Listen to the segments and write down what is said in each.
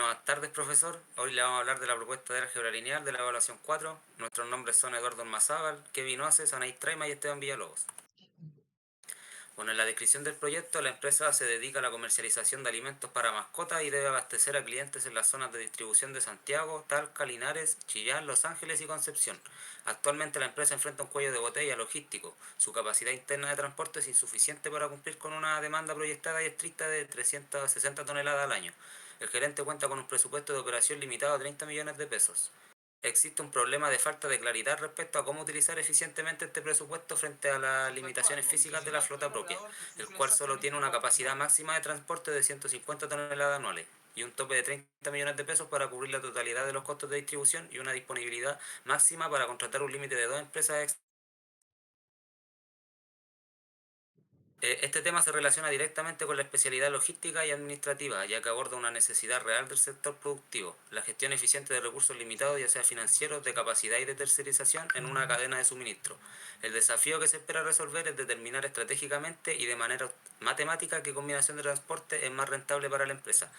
Buenas tardes, profesor. Hoy le vamos a hablar de la propuesta de álgebra lineal de la evaluación 4. Nuestros nombres son Eduardo Mazábal, Kevin Oces, Anaís Traima y Esteban Villalobos. Bueno, en la descripción del proyecto, la empresa se dedica a la comercialización de alimentos para mascotas y debe abastecer a clientes en las zonas de distribución de Santiago, Talca, Linares, Chillán, Los Ángeles y Concepción. Actualmente la empresa enfrenta un cuello de botella logístico. Su capacidad interna de transporte es insuficiente para cumplir con una demanda proyectada y estricta de 360 toneladas al año. El gerente cuenta con un presupuesto de operación limitado a 30 millones de pesos. Existe un problema de falta de claridad respecto a cómo utilizar eficientemente este presupuesto frente a las limitaciones físicas de la flota propia, el cual solo tiene una capacidad máxima de transporte de 150 toneladas anuales y un tope de 30 millones de pesos para cubrir la totalidad de los costos de distribución y una disponibilidad máxima para contratar un límite de 2 empresas. Este tema se relaciona directamente con la especialidad logística y administrativa, ya que aborda una necesidad real del sector productivo, la gestión eficiente de recursos limitados, ya sea financieros, de capacidad y de tercerización en una cadena de suministro. El desafío que se espera resolver es determinar estratégicamente y de manera matemática qué combinación de transporte es más rentable para la empresa.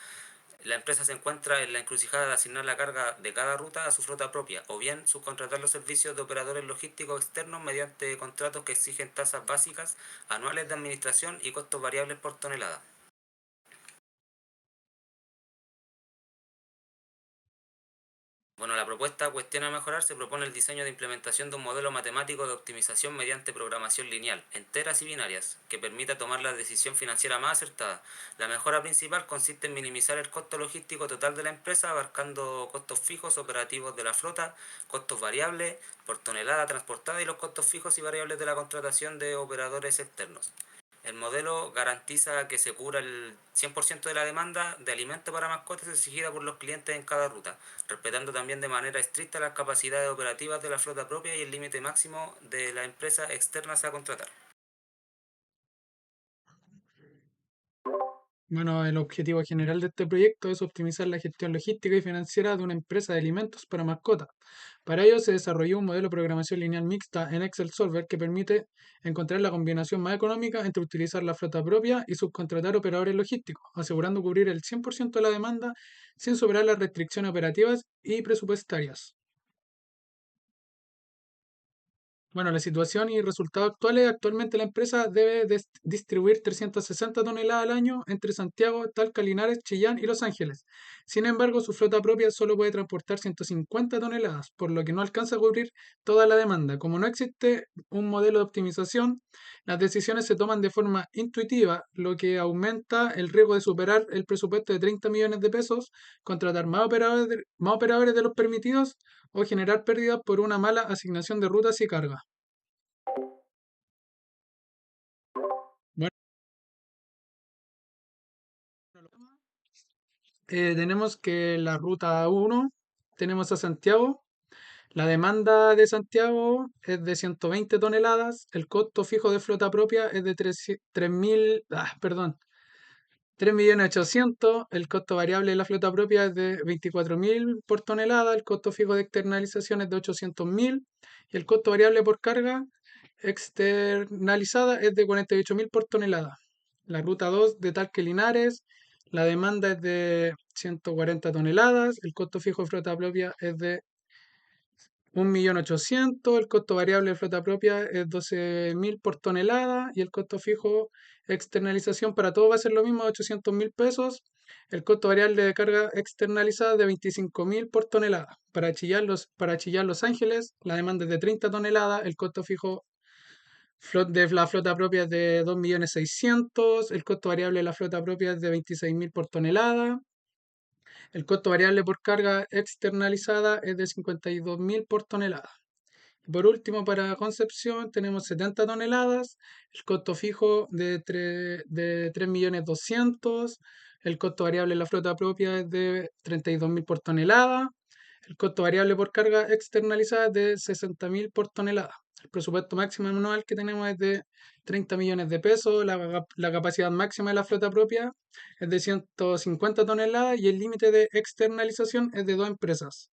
La empresa se encuentra en la encrucijada de asignar la carga de cada ruta a su flota propia, o bien subcontratar los servicios de operadores logísticos externos mediante contratos que exigen tasas básicas anuales de administración y costos variables por tonelada. Bueno, la propuesta cuestiona mejorar se propone el diseño de implementación de un modelo matemático de optimización mediante programación lineal, enteras y binarias, que permita tomar la decisión financiera más acertada. La mejora principal consiste en minimizar el costo logístico total de la empresa, abarcando costos fijos operativos de la flota, costos variables por tonelada transportada y los costos fijos y variables de la contratación de operadores externos. El modelo garantiza que se cubra el 100% de la demanda de alimento para mascotas exigida por los clientes en cada ruta, respetando también de manera estricta las capacidades operativas de la flota propia y el límite máximo de las empresas externas a contratar. Bueno, el objetivo general de este proyecto es optimizar la gestión logística y financiera de una empresa de alimentos para mascotas. Para ello se desarrolló un modelo de programación lineal mixta en Excel Solver que permite encontrar la combinación más económica entre utilizar la flota propia y subcontratar operadores logísticos, asegurando cubrir el 100% de la demanda sin superar las restricciones operativas y presupuestarias. Bueno, la situación y resultados actuales, actualmente la empresa debe distribuir 360 toneladas al año entre Santiago, Talca, Linares, Chillán y Los Ángeles. Sin embargo, su flota propia solo puede transportar 150 toneladas, por lo que no alcanza a cubrir toda la demanda. Como no existe un modelo de optimización, las decisiones se toman de forma intuitiva, lo que aumenta el riesgo de superar el presupuesto de 30 millones de pesos, contratar más operadores de los permitidos o generar pérdidas por una mala asignación de rutas y cargas. Bueno, tenemos que la ruta uno tenemos a Santiago. La demanda de Santiago es de 120 toneladas. El costo fijo de flota propia es de 3.000, perdón, 3.800.000. El costo variable de la flota propia es de 24.000 por tonelada. El costo fijo de externalización es de 800.000. Y el costo variable por carga externalizada es de 48.000 por tonelada. La ruta 2 de Talque Linares, la demanda es de 140 toneladas, el costo fijo de flota propia es de 1.800.000, el costo variable de flota propia es 12.000 por tonelada y el costo fijo externalización para todo va a ser lo mismo, 800.000 pesos. El costo variable de carga externalizada de 25.000 por tonelada. Para chillar Los Ángeles, la demanda es de 30 toneladas, el costo fijo de la flota propia es de 2.600.000, el costo variable de la flota propia es de 26.000 por tonelada, el costo variable por carga externalizada es de 52.000 por tonelada. Y por último, para Concepción tenemos 70 toneladas, el costo fijo de 3.200.000, el costo variable de la flota propia es de 32.000 por tonelada, el costo variable por carga externalizada es de 60.000 por tonelada. El presupuesto máximo anual que tenemos es de 30 millones de pesos. La capacidad máxima de la flota propia es de 150 toneladas y el límite de externalización es de 2 empresas.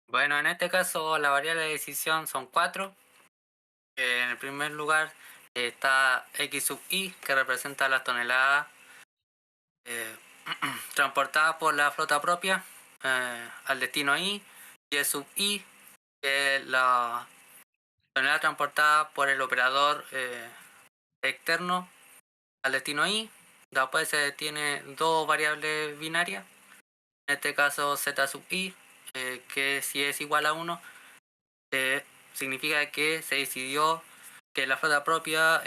Bueno, en este caso la variable de decisión son cuatro. En el primer lugar está X sub I, que representa las toneladas transportada por la flota propia al destino I, y el sub I, que es la tonelada transportada por el operador externo al destino I. Después se tiene dos variables binarias, en este caso z sub I, que si es igual a 1, significa que se decidió que la flota propia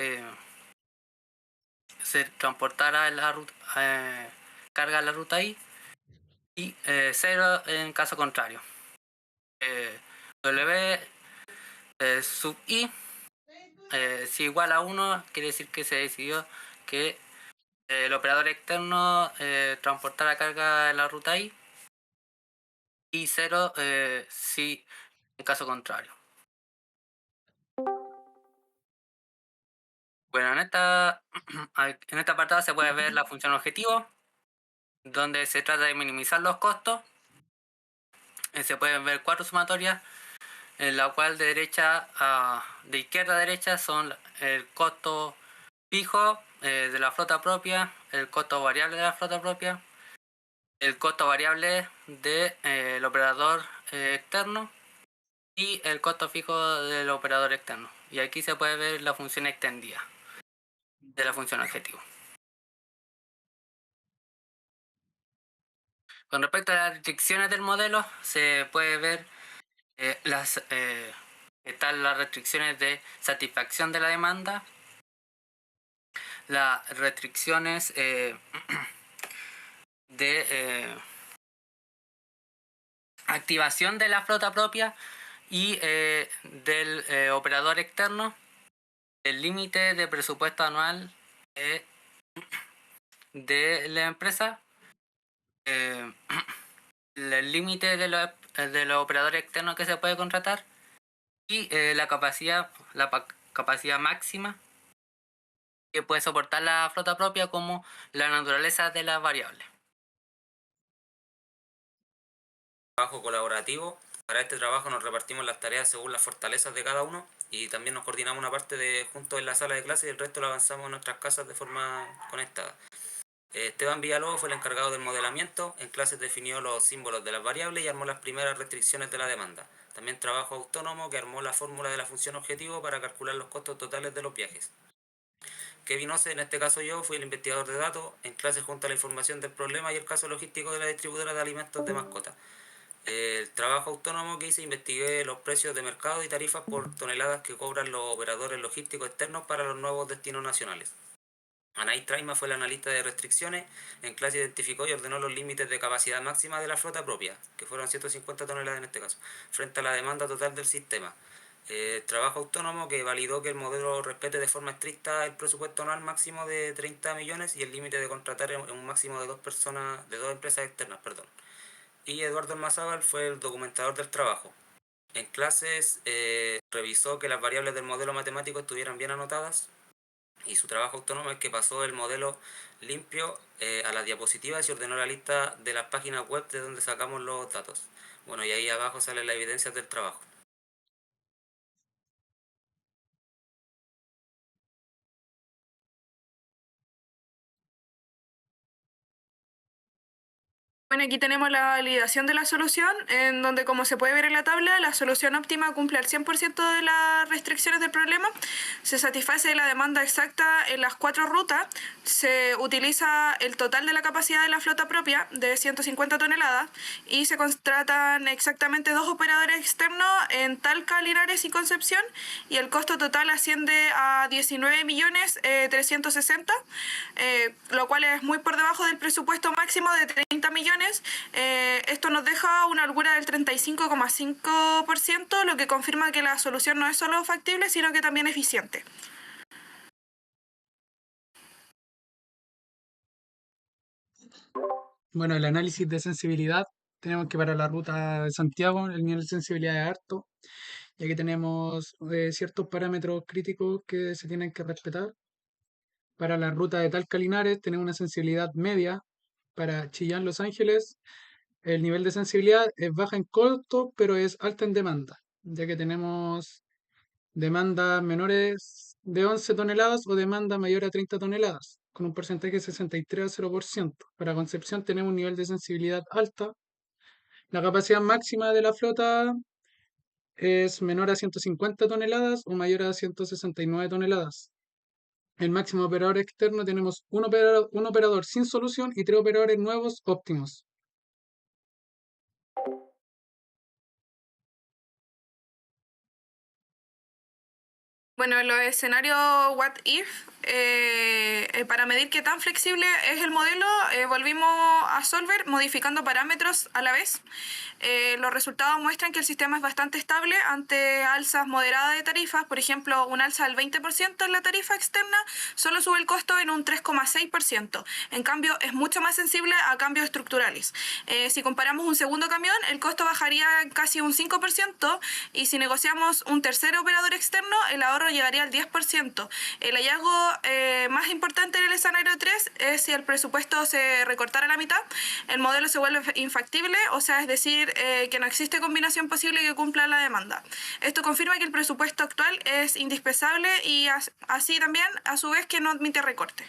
se transportara en la ruta, carga en la ruta I, y 0 en caso contrario. W sub I, si igual a 1, quiere decir que se decidió que el operador externo transportara carga en la ruta I, y 0 si en caso contrario. Bueno, en esta apartado se puede ver la función objetivo, donde se trata de minimizar los costos. Se pueden ver 4 sumatorias, en la cual de izquierda a derecha son el costo fijo de la flota propia, el costo variable de la flota propia, el costo variable del operador externo y el costo fijo del operador externo. Y aquí se puede ver la función extendida de la función objetivo. Con respecto a las restricciones del modelo, se puede ver están las restricciones de satisfacción de la demanda, las restricciones de activación de la flota propia y del operador externo, el límite de presupuesto anual de la empresa, el límite de los operadores externos que se puede contratar, y la capacidad máxima que puede soportar la flota propia, como la naturaleza de las variables. Trabajo colaborativo. Para este trabajo nos repartimos las tareas según las fortalezas de cada uno y también nos coordinamos una parte de juntos en la sala de clase y el resto lo avanzamos en nuestras casas de forma conectada. Esteban Villalobos fue el encargado del modelamiento. En clases definió los símbolos de las variables y armó las primeras restricciones de la demanda. También trabajo autónomo, que armó la fórmula de la función objetivo para calcular los costos totales de los viajes. Kevin Ose, en este caso yo, fui el investigador de datos. En clase junto a la información del problema y el caso logístico de la distribuidora de alimentos de mascotas. El trabajo autónomo que hice, investigué los precios de mercado y tarifas por toneladas que cobran los operadores logísticos externos para los nuevos destinos nacionales. Anaís Traima fue la analista de restricciones. En clase identificó y ordenó los límites de capacidad máxima de la flota propia, que fueron 150 toneladas en este caso, frente a la demanda total del sistema. Trabajo autónomo que validó que el modelo respete de forma estricta el presupuesto anual máximo de 30 millones y el límite de contratar en un máximo de dos empresas externas. Y Eduardo Almazábal fue el documentador del trabajo. En clases revisó que las variables del modelo matemático estuvieran bien anotadas, y su trabajo autónomo es que pasó el modelo limpio a las diapositivas y ordenó la lista de las páginas web de donde sacamos los datos. Bueno, y ahí abajo sale la evidencia del trabajo. Bueno, aquí tenemos la validación de la solución, en donde, como se puede ver en la tabla, la solución óptima cumple al 100% de las restricciones del problema. Se satisface la demanda exacta en las 4 rutas. Se utiliza el total de la capacidad de la flota propia, de 150 toneladas, y se contratan exactamente 2 operadores externos en Talca, Linares y Concepción, y el costo total asciende a 19.360.000, lo cual es muy por debajo del presupuesto máximo de 30 millones. Esto nos deja una holgura del 35,5%, lo que confirma que la solución no es solo factible, sino que también eficiente. Bueno, el análisis de sensibilidad, tenemos que para la ruta de Santiago el nivel de sensibilidad es harto, ya que tenemos ciertos parámetros críticos que se tienen que respetar. Para la ruta de Talca Linares tenemos una sensibilidad media. Para Chillán Los Ángeles el nivel de sensibilidad es baja en costo, pero es alta en demanda, ya que tenemos demandas menores de 11 toneladas o demanda mayor a 30 toneladas. con un porcentaje de 63 a 0%. Para Concepción tenemos un nivel de sensibilidad alta. La capacidad máxima de la flota es menor a 150 toneladas o mayor a 169 toneladas. El máximo operador externo tenemos un operador sin solución y 3 operadores nuevos óptimos. Bueno, en los escenarios What If, para medir qué tan flexible es el modelo, volvimos a Solver modificando parámetros a la vez. Los resultados muestran que el sistema es bastante estable ante alzas moderadas de tarifas. Por ejemplo, un alza del 20% en la tarifa externa solo sube el costo en un 3,6%. En cambio, es mucho más sensible a cambios estructurales. Si comparamos un segundo camión, el costo bajaría casi un 5%, y si negociamos un tercer operador externo, el ahorro llegaría al 10%. El hallazgo más importante en el escenario 3 es si el presupuesto se recortara a la mitad, el modelo se vuelve infactible, o sea, es decir, que no existe combinación posible que cumpla la demanda. Esto confirma que el presupuesto actual es indispensable y así también, a su vez, que no admite recorte.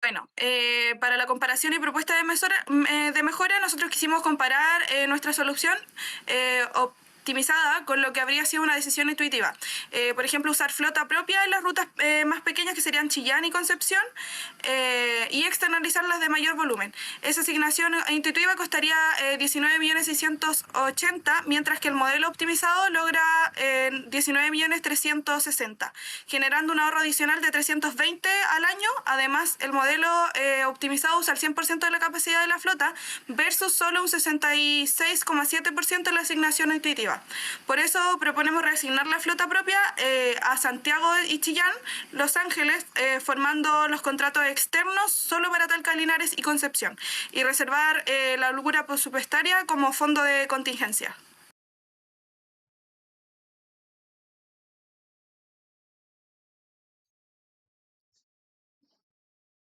Bueno, para la comparación y propuesta de mejora, nosotros quisimos comparar nuestra solución optimizada con lo que habría sido una decisión intuitiva. Por ejemplo, usar flota propia en las rutas más pequeñas, que serían Chillán y Concepción, y externalizarlas de mayor volumen. Esa asignación intuitiva costaría 19.680.000, mientras que el modelo optimizado logra 19.360.000, generando un ahorro adicional de 320 al año. Además, el modelo optimizado usa el 100% de la capacidad de la flota versus solo un 66,7% de la asignación intuitiva. Por eso proponemos reasignar la flota propia a Santiago y Chillán, Los Ángeles, formando los contratos externos solo para Talca, Linares y Concepción, y reservar la holgura presupuestaria como fondo de contingencia.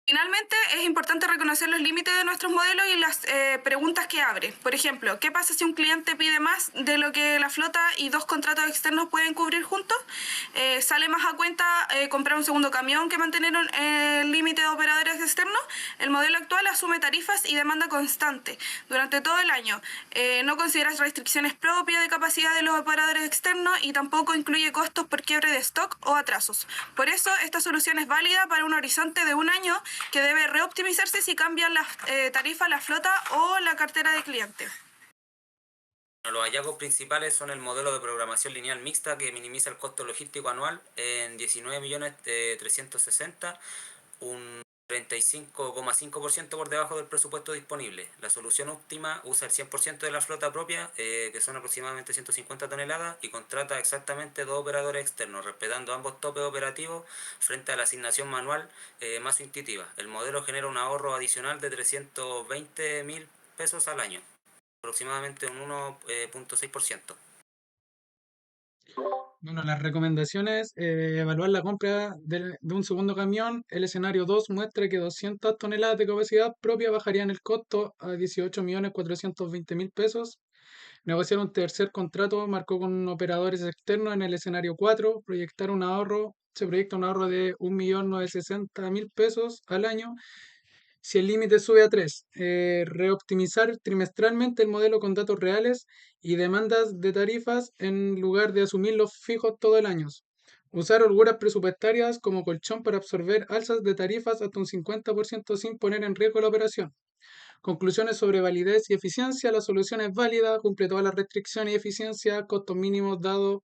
Finalmente, es importante reconocer los límites de nuestros modelos y las preguntas que abre. Por ejemplo, ¿qué pasa si un cliente pide más de lo que la flota y 2 contratos externos pueden cubrir juntos? ¿Sale más a cuenta comprar un segundo camión que mantener el límite de operadores externos? El modelo actual asume tarifas y demanda constante durante todo el año. No considera restricciones propias de capacidad de los operadores externos y tampoco incluye costos por quiebre de stock o atrasos. Por eso, esta solución es válida para un horizonte de un año, que debe reoptimizarse si cambian las tarifas, la flota o la cartera de clientes. Los hallazgos principales son el modelo de programación lineal mixta, que minimiza el costo logístico anual en 19.360.000, un 35,5% por debajo del presupuesto disponible. La solución óptima usa el 100% de la flota propia, que son aproximadamente 150 toneladas, y contrata exactamente 2 operadores externos, respetando ambos topes operativos frente a la asignación manual más intuitiva. El modelo genera un ahorro adicional de 320.000 pesos al año, aproximadamente un 1,6%. Bueno, las recomendaciones: evaluar la compra de un segundo camión. El escenario 2 muestra que 200 toneladas de capacidad propia bajarían el costo a 18.420.000 pesos. Negociar un tercer contrato marcó con operadores externos en el escenario 4. Se proyecta un ahorro de 1.960.000 pesos al año si el límite sube a 3. Reoptimizar trimestralmente el modelo con datos reales y demandas de tarifas en lugar de asumir los fijos todo el año. Usar holguras presupuestarias como colchón para absorber alzas de tarifas hasta un 50% sin poner en riesgo la operación. Conclusiones sobre validez y eficiencia. La solución es válida, cumple todas las restricciones y eficiencia, costos mínimos dado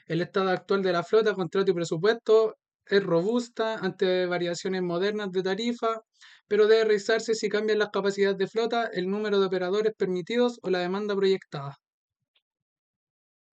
el estado actual de la flota, contrato y presupuesto. Es robusta ante variaciones modernas de tarifa, pero debe revisarse si cambian las capacidades de flota, el número de operadores permitidos o la demanda proyectada.